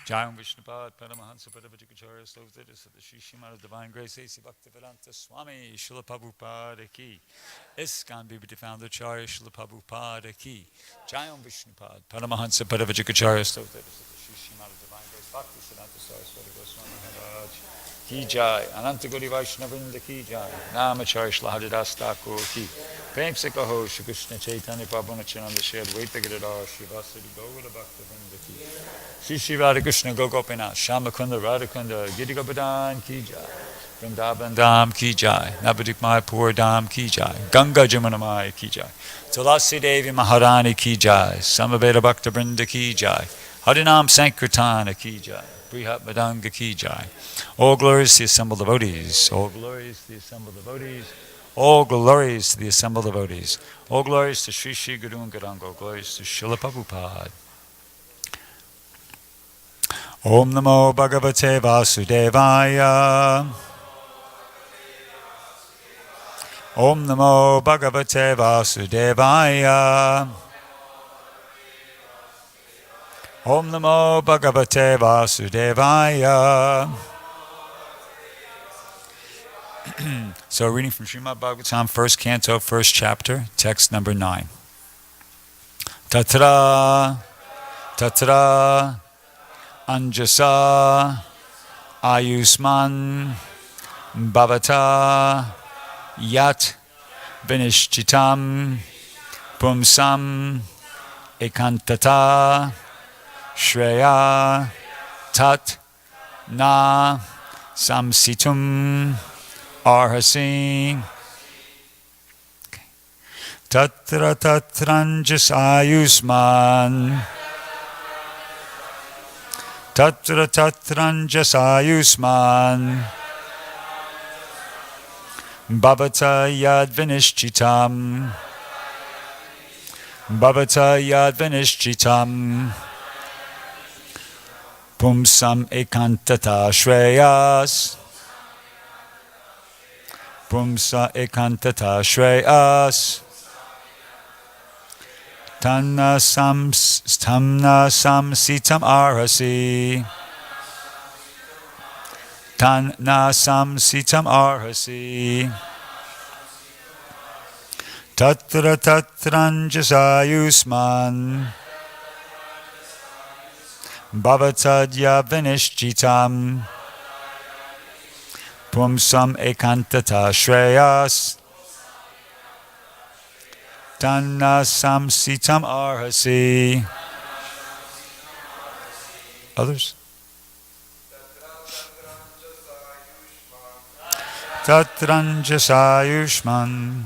Jayam Vishnupad Paramahansa Padavajikacharya Slovitis of the Sri Srimad Divine Grace A.C. Bhaktivedanta Swami Srila Prabhupada Ki ISKCON Vibhuti Founder Charya Srila Prabhupada Ki Jayam Vishnupad Paramahansa Padavajikacharya Slovitis of the Sri Srimad Divine Grace Bhaktivedanta Saraswati Goswami Maharaj Ki Jai Ananta Gauri Vaishnavinda Ki Jai Namacharya Srila Haridas Thakur Ki Prem Se Kaho Shri Krishna Chaitanya Prabhu Nityananda Shri Advaita Giridhar Shri Vasudeva Gaura Bhaktivedanta Ki Shri Shri Radha Krishna Gopinath Shamakunda Radhakunda Giri Govardhan Ki Jai Vrindavan Dham Ki Jai Navadvip Mayapur Dham Ki Jai Ganga Jamunamaya Ki Jai Tulasi Devi Maharani Ki Jai Samaveda Bhakta Vrinda Ki Jai Harinam Sankirtana Ki Jai Brihat Madanga Ki Jai All glories to the assembled devotees, all glories to the assembled devotees, all glories to the assembled devotees, all glories to Sri Sri Guru and Gauranga, all glories to Srila Prabhupada. Om Namo Bhagavate Vasudevaya. Om Namo Bhagavate Vasudevaya. Om Namo Bhagavate Vasudevaya. So, reading from Srimad Bhagavatam, first canto, first chapter, text number 9. Tatra Anjasa Ayusman Bhavata Yat Vinishchitam Pumsam Ekantata Shreya Tat Na Samsitum Arhasi Tatra Tatranjasayusman Tatra Tatranjasayusman Bhavata Yad Vinishchitam Bhavata Yad Vinishchitam Pumsam Ekantata Shreyas Pumsa Ekantata Shreyas Tanna Samsitam Arhasi Tanna Samsitam Arhasi Tatra Tatranjasayusman Bhavatadya Vinishchitam Pumsam Ekantata Shreyas Tanna Samsitam Arhasi. Others? Tatranjasayushman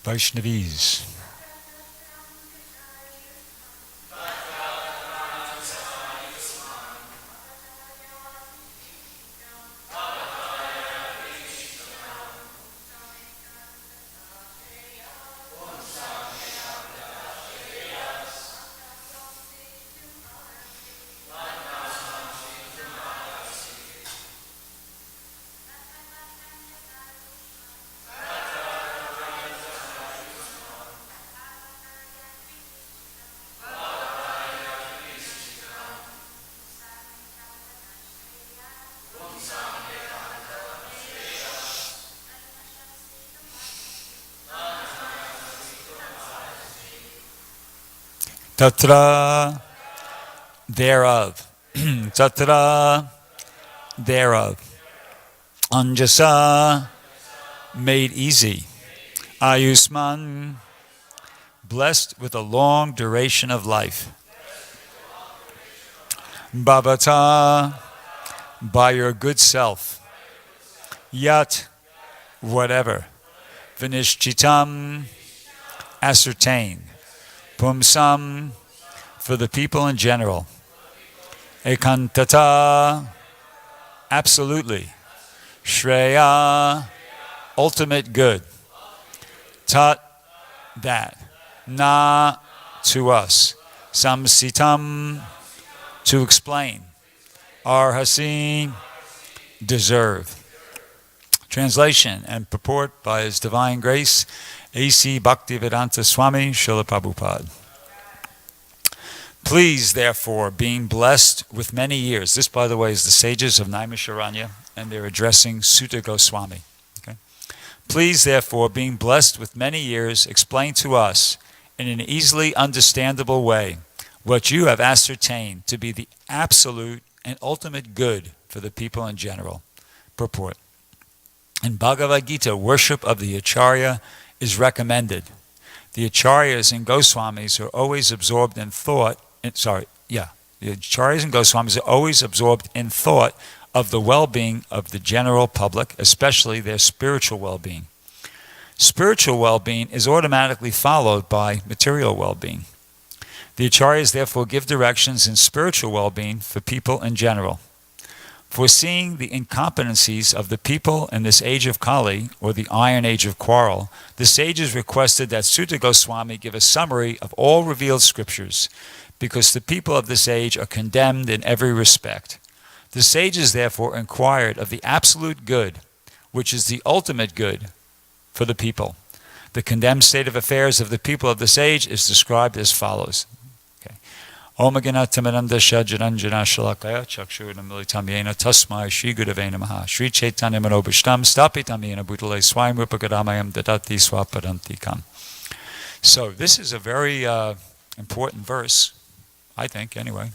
Vaishnavis. Tatra, thereof. Tatra, thereof. Anjasa, made easy. Ayusman, blessed with a long duration of life. Bhavata, by your good self. Yat, whatever. Vinishchitam, ascertain. Pumsam, for the people in general. Ekantata, absolutely. Shreya, ultimate good. Tat, that. Na, to us. Samsitam, to explain. Arhasi, deserve. Translation and purport by His Divine Grace, A.C. Bhaktivedanta Swami Srila Prabhupada. Please, therefore, being blessed with many years. This, by the way, is the sages of Naimisharanya, and they're addressing Sutta Goswami. Okay? Please, therefore, being blessed with many years, explain to us in an easily understandable way what you have ascertained to be the absolute and ultimate good for the people in general. Purport. In Bhagavad Gita, worship of the Acharya is recommended. The Acharyas and Goswamis are always absorbed in thought. The Acharyas and Goswamis are always absorbed in thought of the well-being of the general public, especially their spiritual well-being. Spiritual well-being is automatically followed by material well-being. The Acharyas therefore give directions in spiritual well-being for people in general. Foreseeing the incompetencies of the people in this age of Kali, or the Iron Age of Quarrel, the sages requested that Sutta Goswami give a summary of all revealed scriptures, because the people of this age are condemned in every respect. The sages therefore inquired of the absolute good, which is the ultimate good for the people. The condemned state of affairs of the people of this age is described as follows. Om Aganatamidamda Shajaranjana Shalakaya Chakshurna Militam Yena Tasmai Shri Gurave Namaha Shri Chaitanya Manobhishtam Stapitam Yena Bhutale Swayam Rupagadamayam Dadati Swapadantikam. So this is a very important verse, I think, anyway.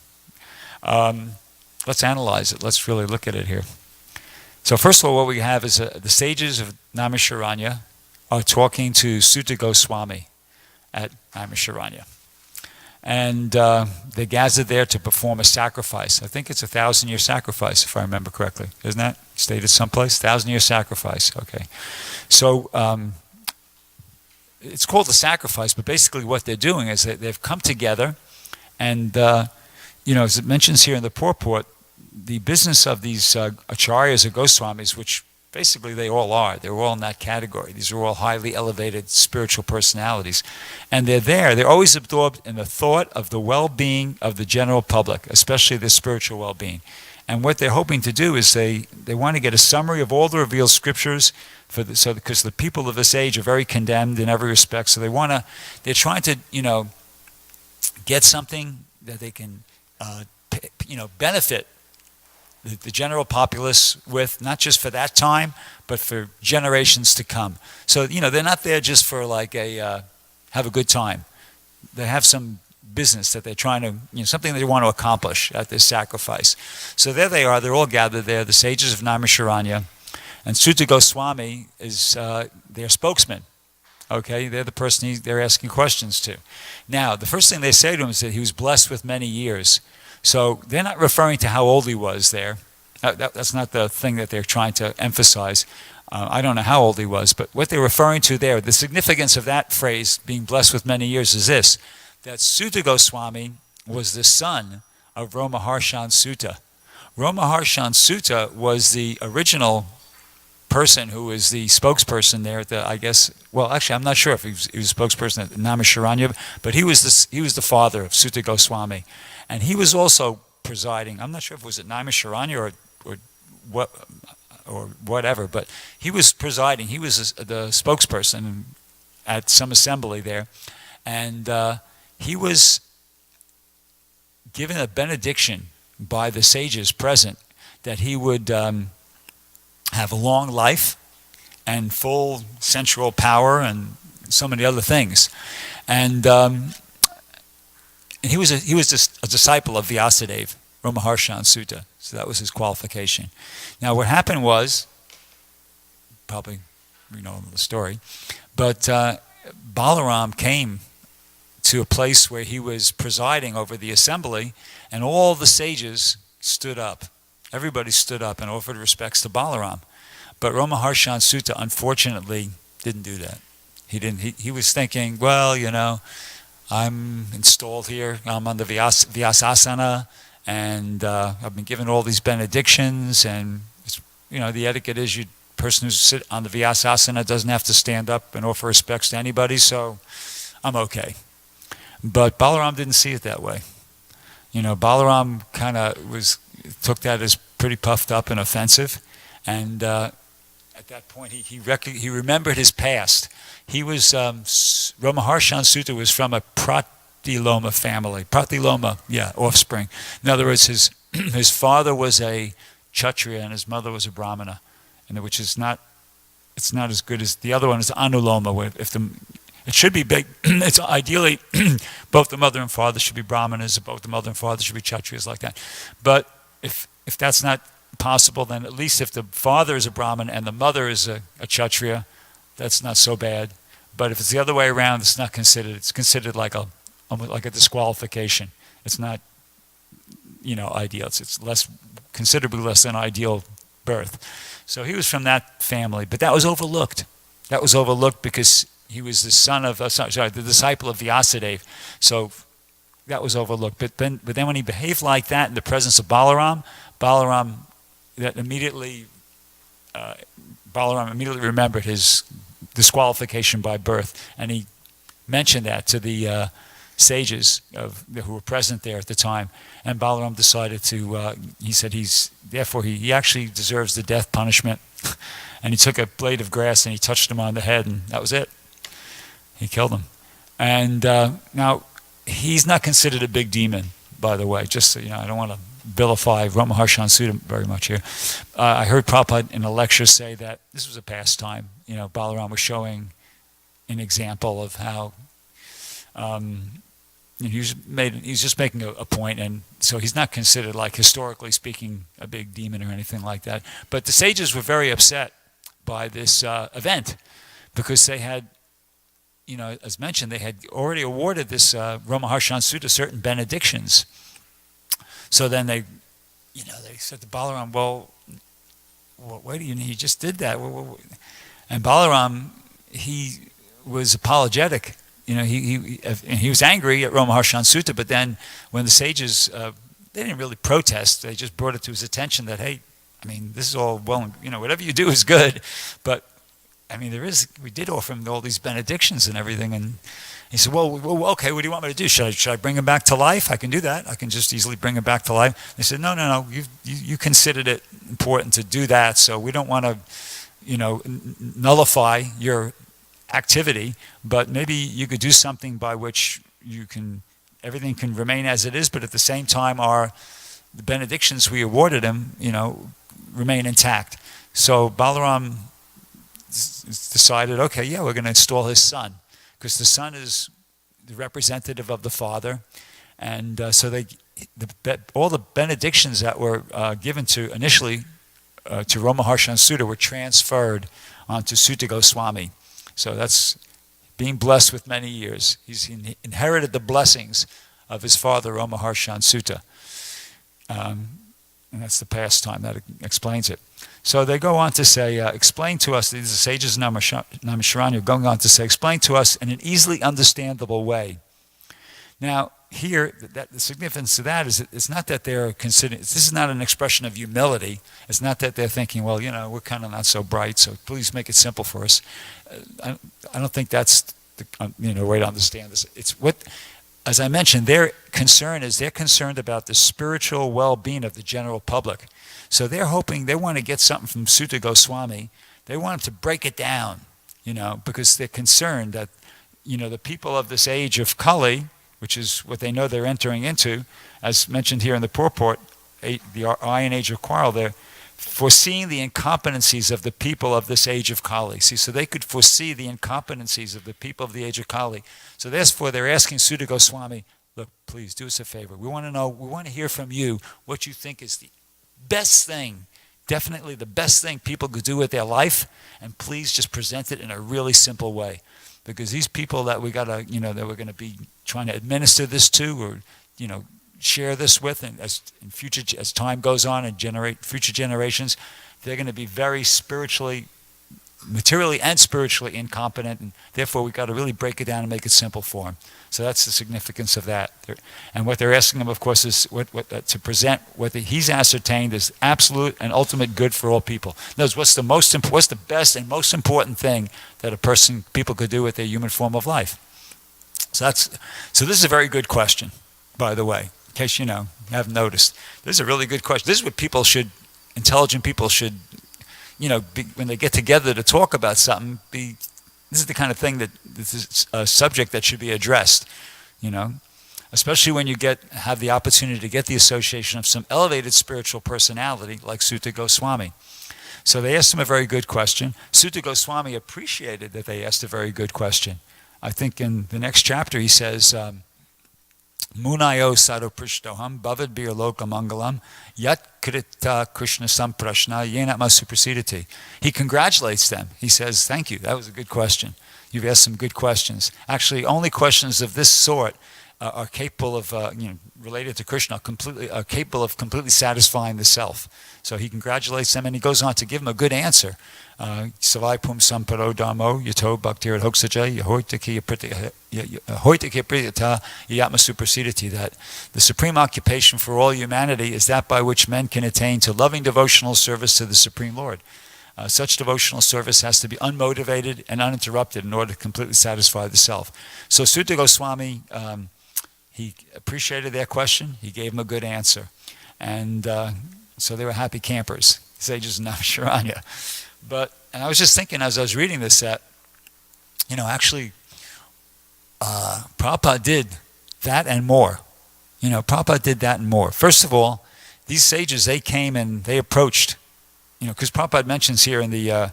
Let's analyze it. Let's really look at it here. So first of all, what we have is the sages of Naimisharanya are talking to Sutta Goswami at Naimisharanya. And they gathered there to perform a sacrifice. I think it's a 1,000-year sacrifice, if I remember correctly. Isn't that stated someplace? 1,000-year sacrifice. Okay. So it's called a sacrifice, but basically what they're doing is that they've come together, and as it mentions here in the purport, the business of these acharyas or Goswamis, which basically they all are. They're all in that category. These are all highly elevated spiritual personalities. And they're always absorbed in the thought of the well-being of the general public, especially the spiritual well-being. And what they're hoping to do is they want to get a summary of all the revealed scriptures, because the people of this age are very condemned in every respect. So they're trying to, get something that they can, benefit the general populace with, not just for that time, but for generations to come. So, they're not there just for have a good time. They have some business that they're trying to, something they want to accomplish at this sacrifice. So there they are, they're all gathered there, the sages of Naimisharanya, and Sutta Goswami is their spokesman. Okay, they're the person they're asking questions to. Now, the first thing they say to him is that he was blessed with many years. So they're not referring to how old he was there. That's not the thing that they're trying to emphasize. I don't know how old he was, but what they're referring to there, the significance of that phrase, being blessed with many years, is this, that Sutta Goswami was the son of Romaharshan Sutta. Romaharshan Sutta was the original person who was the spokesperson there I'm not sure if he was spokesperson at Naimisharanya, but he was the father of Sutta Goswami. And he was also presiding. I'm not sure if it was at Naimisharanya or whatever, but he was presiding. He was the spokesperson at some assembly there. And he was given a benediction by the sages present that he would have a long life and full sensual power and so many other things. And and he was a disciple of Vyasadeva, Ramaharshan Sutta. So that was his qualification. Now what happened was, probably you know the story, but Balaram came to a place where he was presiding over the assembly, and all the sages stood up. Everybody stood up and offered respects to Balaram. But Ramaharshan Sutta, unfortunately, didn't do that. He didn't. He was thinking, well, you know, I'm installed here. I'm on the Vyasasana, and I've been given all these benedictions, and it's, you know, the etiquette is you person who sits on the Vyasasana doesn't have to stand up and offer respects to anybody, so I'm okay. But Balaram didn't see it that way. You know, Balaram kind of took that as pretty puffed up and offensive, and at that point he remembered his past. He was Ramaharshan Sutta was from a Pratiloma family. Pratiloma, offspring. In other words, his father was a Kshatriya and his mother was a Brahmana, and which is not as good as the other one is Anuloma. Where it should be big. It's ideally both the mother and father should be Brahmanas, both the mother and father should be Kshatriyas, like that. But if that's not possible, then at least if the father is a Brahman and the mother is a Kshatriya, that's not so bad. But if it's the other way around, it's not considered. It's considered like a disqualification. It's not, you know, ideal. It's considerably less than ideal birth. So he was from that family, but that was overlooked. That was overlooked because he was the son of, the disciple of Vyasadeva. So that was overlooked. But then when he behaved like that in the presence of Balaram immediately remembered his disqualification by birth, and he mentioned that to the sages who were present there at the time. And Balaram decided to, he said he actually deserves the death punishment. And he took a blade of grass and he touched him on the head, and that was it. He killed him. And now, he's not considered a big demon, by the way. Just so you know, I don't want to vilify Ramaharshan Sutta very much here. I heard Prabhupada in a lecture say that this was a pastime. You know, Balaram was showing an example of how he's just making a point, and so he's not considered, like, historically speaking, a big demon or anything like that. But the sages were very upset by this event because they had, you know, as mentioned, they had already awarded this Ramaharshan Sutta certain benedictions. So then they said to Balaram, well, why do you need? You just did that. And Balaram, he was apologetic. You know, he was angry at Ramaharshan Sutta, but then when the sages, they didn't really protest. They just brought it to his attention that, hey, I mean, this is all well, you know, whatever you do is good, but I mean, we did offer him all these benedictions and everything, and he said, well, okay, what do you want me to do? Should I bring him back to life? I can do that. I can just easily bring him back to life. They said, no, you considered it important to do that, so we don't want to, you know, nullify your activity, but maybe you could do something by which everything can remain as it is, but at the same time the benedictions we awarded him, you know, remain intact. So Balaram decided, okay, yeah, we're going to install his son, because the son is the representative of the father, and so all the benedictions that were given to initially to Ramaharshan Sutta were transferred onto Sutta Goswami. So that's being blessed with many years. He's inherited the blessings of his father Ramaharshan Sutta, and that's the pastime that explains it. So they go on to say, explain to us, these are sages of Naimisharanya going on to say, explain to us in an easily understandable way. Now, here, the significance of that is it's not that they're considering, this is not an expression of humility. It's not that they're thinking, well, you know, we're kind of not so bright, so please make it simple for us. I don't think that's the way to understand this. It's what, as I mentioned, their concern is they're concerned about the spiritual well-being of the general public. So they're hoping, they want to get something from Sutta Goswami. They want him to break it down, you know, because they're concerned that, you know, the people of this age of Kali, which is what they know they're entering into, as mentioned here in the purport, the Iron Age of Quarrel, they're foreseeing the incompetencies of the people of this age of Kali. See, so they could foresee the incompetencies of the people of the age of Kali. So therefore, they're asking Sutta Goswami, look, please do us a favor. We want to know, we want to hear from you what you think is the best thing, definitely the best thing people could do with their life, and please just present it in a really simple way. Because these people that we gotta, that we're gonna be trying to administer this to, or, share this with, and as time goes on and generate future generations, they're going to be very materially and spiritually incompetent, and therefore we've got to really break it down and make it simple for them. So that's the significance of that. And what they're asking him, of course, is to present what he's ascertained is absolute and ultimate good for all people. In other words, what's the best and most important thing that people could do with their human form of life? So this is a very good question, by the way, in case you haven't noticed. This is a really good question. This is what intelligent people should, when they get together to talk about something, this is the kind of thing this is a subject that should be addressed, especially when you have the opportunity to get the association of some elevated spiritual personality like Sutta Goswami. So they asked him a very good question. Sutta Goswami appreciated that they asked a very good question. I think in the next chapter he says, Munayo sadoprishtoham bhavad bir loka mangalam yat krita krishna samprashna yenatma suprasidati. He congratulates them. He says, thank you, that was a good question. You've asked some good questions. Actually, only questions of this sort are capable of, related to Krishna, are capable of completely satisfying the self. So he congratulates them, and he goes on to give them a good answer. Savai pum samparo dharmo yato bhaktir hoksaja yahoitaki priyata yatma suprasidati. That the supreme occupation for all humanity is that by which men can attain to loving devotional service to the Supreme Lord. Such devotional service has to be unmotivated and uninterrupted in order to completely satisfy the self. So Sutta Goswami, he appreciated their question. He gave them a good answer. And so they were happy campers, sages of Naimisharanya. And I was just thinking as I was reading this that, actually, Prabhupada did that and more. Prabhupada did that and more. First of all, these sages, they came and they approached, because Prabhupada mentions here in the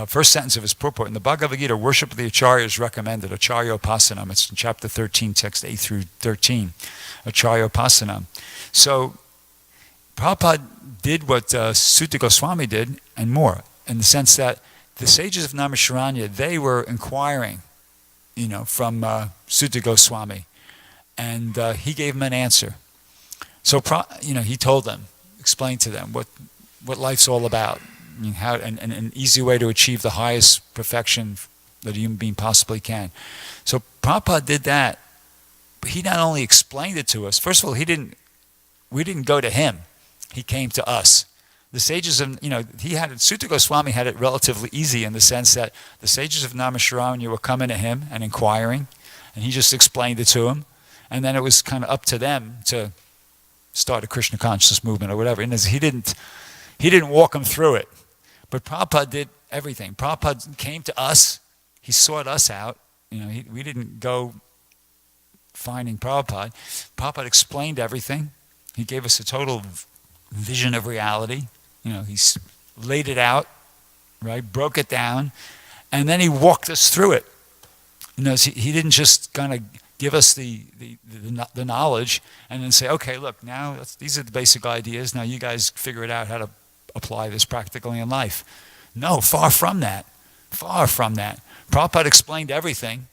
first sentence of his purport, in the Bhagavad Gita, worship of the Acharya is recommended, Acharya Upasanam. It's in chapter 13, text 8 through 13, Acharya Upasanam. So Prabhupada did what Sutta Goswami did and more, in the sense that the sages of Naimisharanya, they were inquiring, from Sutta Goswami, and he gave them an answer. So, he told them, explained to them what life's all about, how and an easy way to achieve the highest perfection that a human being possibly can. So Prabhupada did that, but he not only explained it to us. First of all, we didn't go to him. He came to us. The sages of, Sutta Goswami had it relatively easy in the sense that the sages of Naimisharanya were coming to him and inquiring, and he just explained it to them, and then it was kind of up to them to start a Krishna consciousness movement or whatever. And he didn't walk them through it. But Prabhupada did everything. Prabhupada came to us. He sought us out. We didn't go finding Prabhupada. Prabhupada explained everything. He gave us a total vision of reality. He laid it out, right? Broke it down, and then he walked us through it. He didn't just kind of give us the knowledge and then say, okay, look, now these are the basic ideas. Now you guys figure it out how to apply this practically in life. No, far from that. Far from that. Prabhupada explained everything.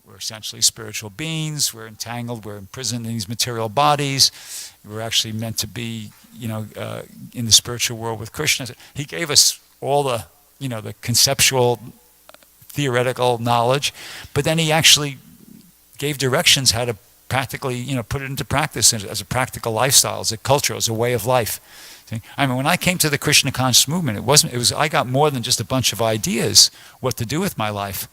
We're essentially spiritual beings. We're entangled. We're imprisoned in these material bodies. We're actually meant to be, in the spiritual world with Krishna. He gave us all the conceptual, theoretical knowledge, but then he actually gave directions how to practically, put it into practice as a practical lifestyle, as a culture, as a way of life. See? When I came to the Krishna conscious movement, I got more than just a bunch of ideas what to do with my life.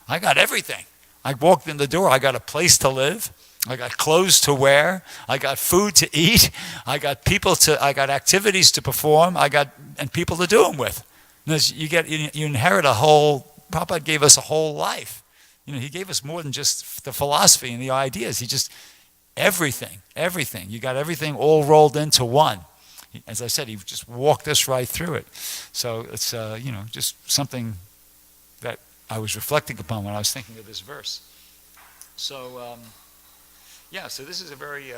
I got everything. I walked in the door. I got a place to live. I got clothes to wear. I got food to eat. I got activities to perform. And people to do them with. You inherit a whole. Prabhupada gave us a whole life. He gave us more than just the philosophy and the ideas. Everything. You got everything all rolled into one. As I said, he just walked us right through it. So it's just something that I was reflecting upon when I was thinking of this verse. So, so this is a very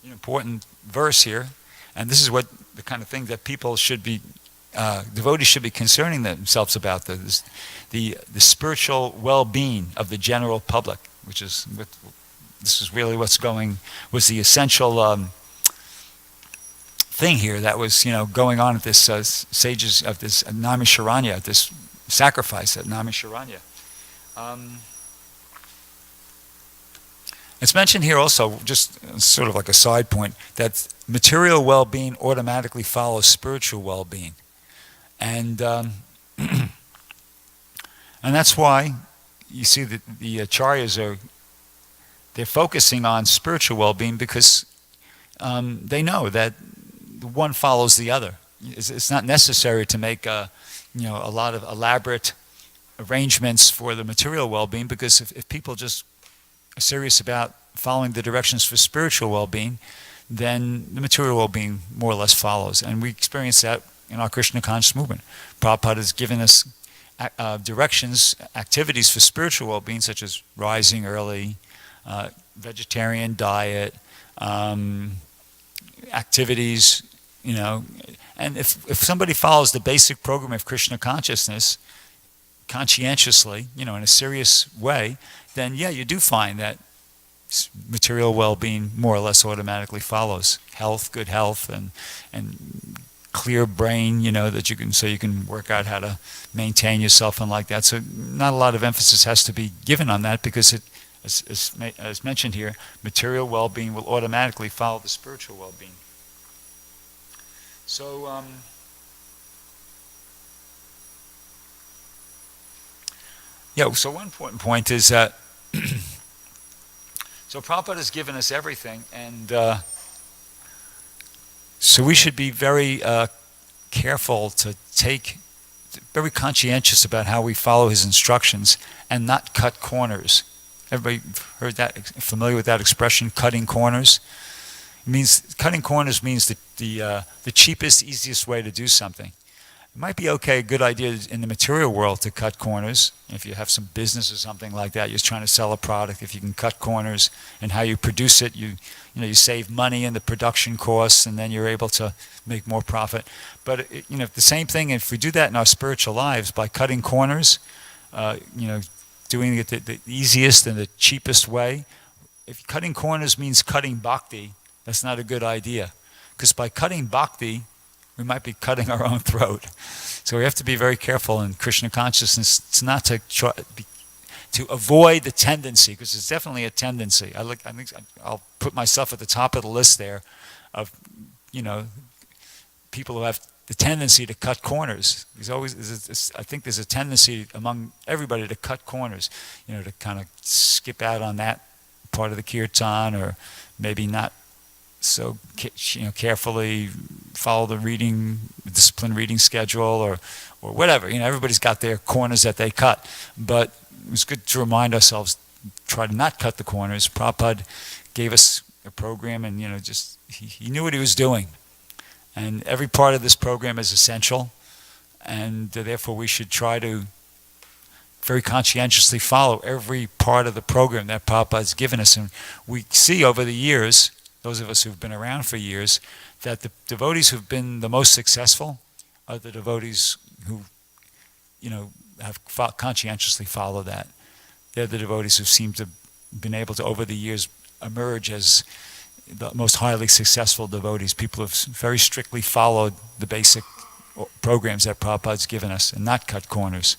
important verse here, and this is what the kind of thing that people should be, devotees should be concerning themselves about, the spiritual well-being of the general public, which is this is really was the essential thing here that was going on at this sages of this Naimisharanya, this sacrifice at Naimisharanya. It's mentioned here also, just sort of like a side point, that material well-being automatically follows spiritual well-being. And and that's why you see that the acharyas they're focusing on spiritual well-being, because they know that one follows the other. It's not necessary to make a lot of elaborate arrangements for the material well-being, because if people just are serious about following the directions for spiritual well-being, then the material well-being more or less follows. And we experience that in our Krishna conscious movement. Prabhupada has given us directions, activities for spiritual well-being, such as rising early, vegetarian diet, activities, and if somebody follows the basic program of Krishna consciousness conscientiously, in a serious way, then you do find that material well-being more or less automatically follows. Good health, and clear brain, that you can work out how to maintain yourself and like that. So not a lot of emphasis has to be given on that, because it, as mentioned here, material well-being will automatically follow the spiritual well-being. So so one important point is that so Prabhupada has given us everything, and so we should be very careful to very conscientious about how we follow his instructions and not cut corners. Everybody heard that, familiar with that expression, cutting corners? Cutting corners means the cheapest, easiest way to do something. It might be a good idea in the material world to cut corners. If you have some business or something like that, you're trying to sell a product, if you can cut corners and how you produce it, you save money in the production costs, and then you're able to make more profit. But the same thing, if we do that in our spiritual lives by cutting corners, doing it the easiest and the cheapest way. If cutting corners means cutting bhakti, that's not a good idea, because by cutting bhakti, we might be cutting our own throat. So we have to be very careful in Krishna consciousness. It's not to avoid the tendency, because it's definitely a tendency. I think I'll put myself at the top of the list there of people who have the tendency to cut corners. I think there's a tendency among everybody to cut corners, to kind of skip out on that part of the kirtan, or maybe not so carefully follow the disciplined reading schedule, or whatever. Everybody's got their corners that they cut, but it's good to remind ourselves, try to not cut the corners. Prabhupada gave us a program, and he knew what he was doing, and every part of this program is essential, and therefore we should try to very conscientiously follow every part of the program that Prabhupada's given us. And we see over the years, those of us who've been around for years, that the devotees who've been the most successful are the devotees who, have conscientiously followed that. They're the devotees who seem to have been able to, over the years, emerge as the most highly successful devotees. People who've very strictly followed the basic programs that Prabhupada's given us, and not cut corners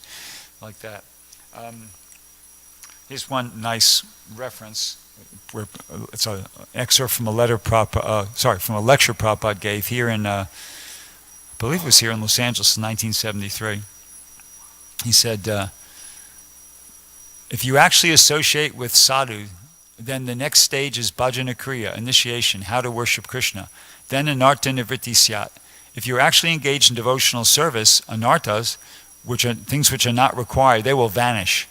like that. Here's one nice reference. It's an excerpt from a lecture Prabhupada gave here in, I believe it was here in Los Angeles in 1973. He said, if you actually associate with sadhu, then the next stage is bhajana kriya, initiation, how to worship Krishna. Then anartha nivritti syat. If you're actually engaged in devotional service, anarthas, which are things which are not required, they will vanish.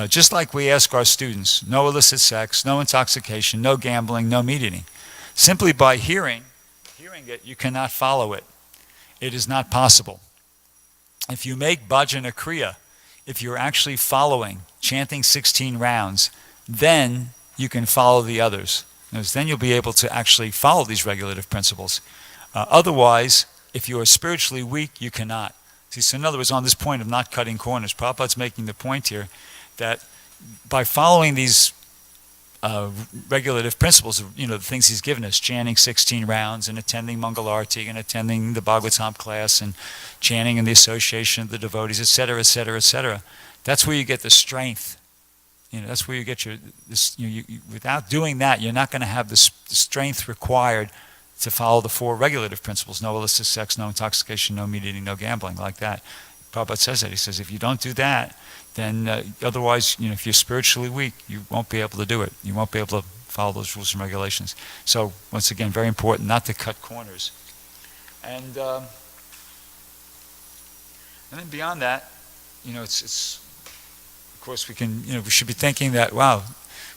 Just like we ask our students, no illicit sex, no intoxication, no gambling, no meat eating. Simply by hearing it, you cannot follow it. It is not possible. If you make bhajana kriya, if you're actually following, chanting 16 rounds, then you can follow the others. Because then you'll be able to actually follow these regulative principles. Otherwise, if you are spiritually weak, you cannot. See, so in other words, on this point of not cutting corners, Prabhupada's making the point here that by following these regulative principles, the things he's given us, chanting 16 rounds and attending Mangalarti and attending the Bhagavatam class and chanting in the association of the devotees, etc., etc., etc., that's where you get the strength. That's where you get without doing that, you're not going to have the strength required to follow the 4 regulative principles: no illicit sex, no intoxication, no meat eating, no gambling, like that. Prabhupada says that. He says if you don't do that, then otherwise, if you're spiritually weak, you won't be able to do it. You won't be able to follow those rules and regulations. So once again, very important not to cut corners. And then beyond that, it's of course we can, we should be thinking that, wow,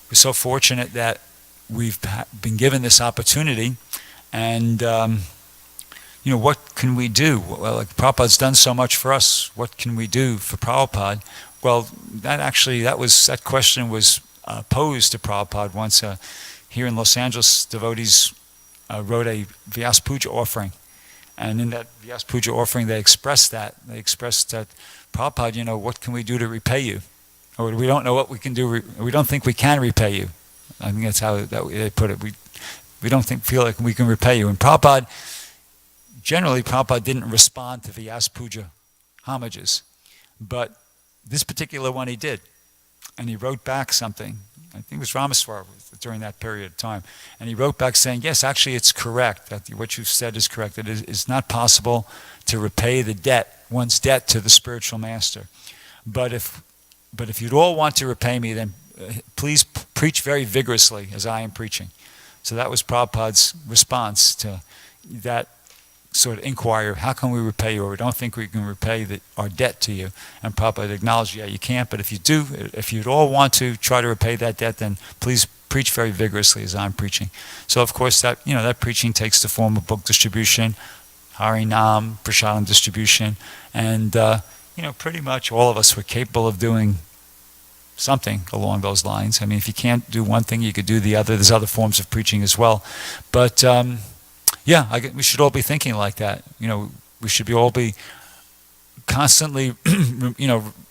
we're so fortunate that we've been given this opportunity, and what can we do? Well, like Prabhupada's done so much for us. What can we do for Prabhupada? Well, that question was posed to Prabhupada once. Here in Los Angeles, devotees wrote a Vyas Puja offering, and in that Vyas Puja offering, they expressed that. They expressed that, Prabhupada, what can we do to repay you? Or we don't know what we can do. We don't think we can repay you. I think that's how they put it. We don't feel like we can repay you. And generally, Prabhupada didn't respond to Vyas Puja homages, but this particular one he did, and he wrote back something. I think it was Ramaswar during that period of time, and he wrote back saying, yes, actually it's correct, that what you've said is correct. It is not possible to repay one's debt to the spiritual master. But if you'd all want to repay me, then please preach very vigorously as I am preaching. So that was Prabhupada's response to that sort of inquiry, how can we repay you, or we don't think we can repay our debt to you. And Prabhupada acknowledged, yeah, you can't, but if you'd all want to try to repay that debt, then please preach very vigorously as I'm preaching. So of course that preaching takes the form of book distribution, Harinam, Prasadam distribution, and pretty much all of us were capable of doing something along those lines. I mean, if you can't do one thing, you could do the other. There's other forms of preaching as well. But we should all be thinking like that. We should all be constantly,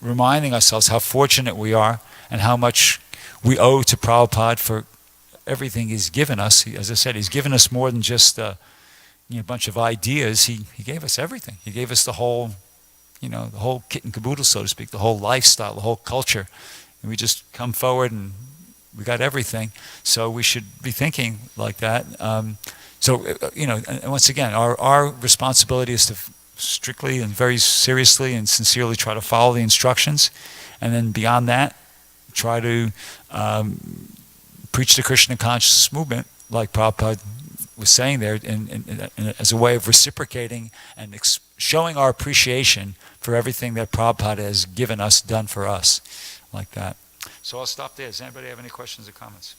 reminding ourselves how fortunate we are and how much we owe to Prabhupada for everything he's given us. As I said, he's given us more than just a bunch of ideas. He gave us everything. He gave us the whole kit and caboodle, so to speak, the whole lifestyle, the whole culture. And we just come forward and we got everything. So we should be thinking like that. And once again, our responsibility is to strictly and very seriously and sincerely try to follow the instructions. And then beyond that, try to preach the Krishna consciousness movement, like Prabhupada was saying there, as a way of reciprocating and showing our appreciation for everything that Prabhupada has given us, done for us, like that. So I'll stop there. Does anybody have any questions or comments?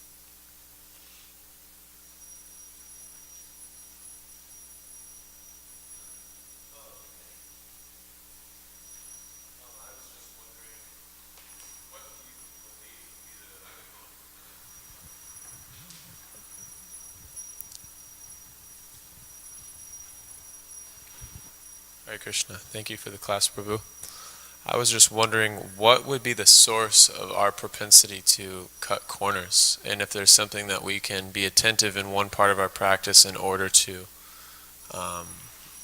Hare Krishna. Thank you for the class, Prabhu. I was just wondering what would be the source of our propensity to cut corners, and if there's something that we can be attentive in one part of our practice in order to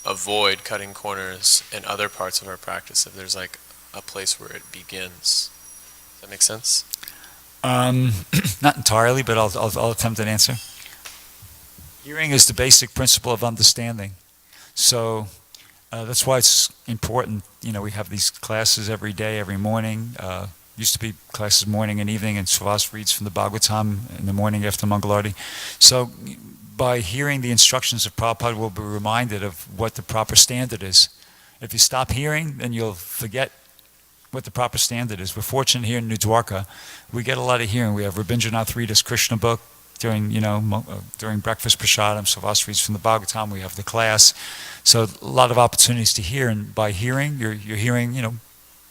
avoid cutting corners in other parts of our practice, if there's like a place where it begins. Does that make sense? Not entirely, but I'll attempt an answer. Hearing is the basic principle of understanding. So that's why it's important. We have these classes every day, every morning. Used to be classes morning and evening, and Srivas reads from the Bhagavatam in the morning after Mangalarti. So by hearing the instructions of Prabhupada, we'll be reminded of what the proper standard is. If you stop hearing, then you'll forget what the proper standard is. We're fortunate here in New Dwarka. We get a lot of hearing. We have Rabindranath read his Krishna book during breakfast prasadam. Srivas reads from the Bhagavatam. We have the class. So a lot of opportunities to hear, and by hearing, you're hearing,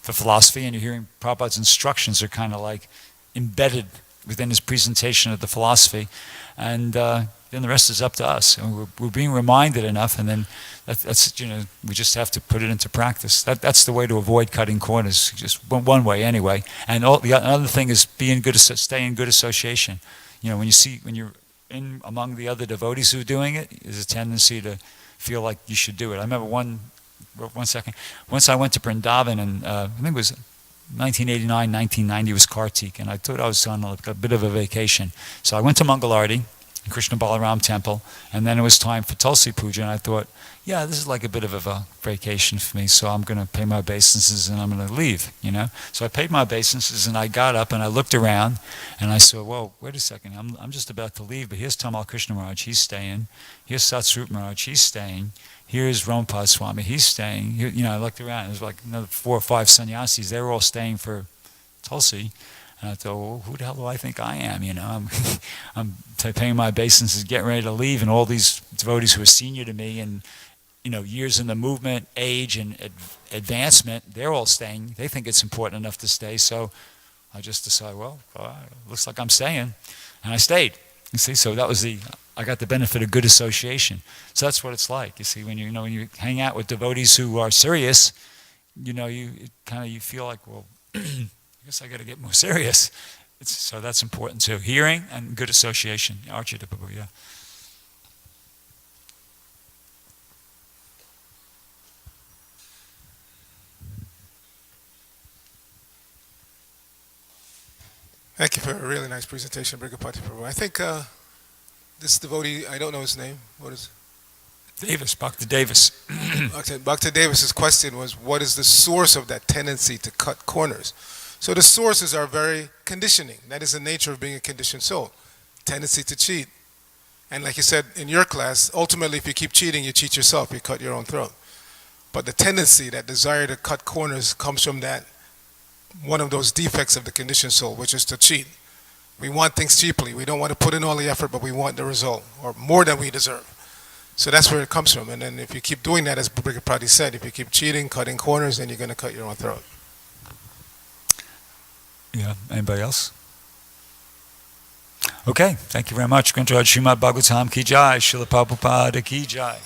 the philosophy, and you're hearing Prabhupada's instructions are kind of like embedded within his presentation of the philosophy, and then the rest is up to us. And we're being reminded enough, and then that's we just have to put it into practice. That's the way to avoid cutting corners. Just one way anyway. And the other thing is stay in good association. When you're in among the other devotees who are doing it, there's a tendency to feel like you should do it. I remember one second. Once I went to Vrindavan, and I think it was 1989, 1990 was Kartik, and I thought I was on a bit of a vacation. So I went to Mangalarti, Krishna Balaram temple, and then it was time for Tulsi Puja, and I thought, yeah, this is like a bit of a vacation for me, so I'm going to pay my obeisances and I'm going to leave, So I paid my obeisances, and I got up and I looked around, and I saw, well, wait a second, I'm just about to leave, but here's Tamal Krishna Maharaj, he's staying. Here's Satsrup Maharaj, he's staying. Here's Rampad Swami, he's staying. I looked around, there's like another 4 or 5 sannyasis, they were all staying for Tulsi. And I thought, well, who the hell do I think I am? I'm paying my obeisances, getting ready to leave, and all these devotees who are senior to me and, years in the movement, age, and advancement, they're all staying. They think it's important enough to stay. So I just decided, well, looks like I'm staying. And I stayed. You see, so that was I got the benefit of good association. So that's what it's like. You see, when you hang out with devotees who are serious, you feel like, well, I guess I got to get more serious. So that's important too. Hearing and good association. Archita Prabhu, yeah. Thank you for a really nice presentation, Bhrgupati Prabhu. I think this devotee, I don't know his name. What is it? Davis, Bhakta Davis. Bhakta Davis's question was, what is the source of that tendency to cut corners? So the sources are very conditioning. That is the nature of being a conditioned soul. Tendency to cheat. And like you said in your class, ultimately if you keep cheating, you cheat yourself, you cut your own throat. But the tendency, that desire to cut corners, comes from that one of those defects of the conditioned soul, which is to cheat. We want things cheaply. We don't want to put in all the effort, but we want the result, or more than we deserve. So that's where it comes from. And then if you keep doing that, as Bhrgupati said, if you keep cheating, cutting corners, then you're going to cut your own throat. Yeah, anybody else? Okay, thank you very much. Srimad Bhagavatam ki jai, Srila Prabhupada ki jai.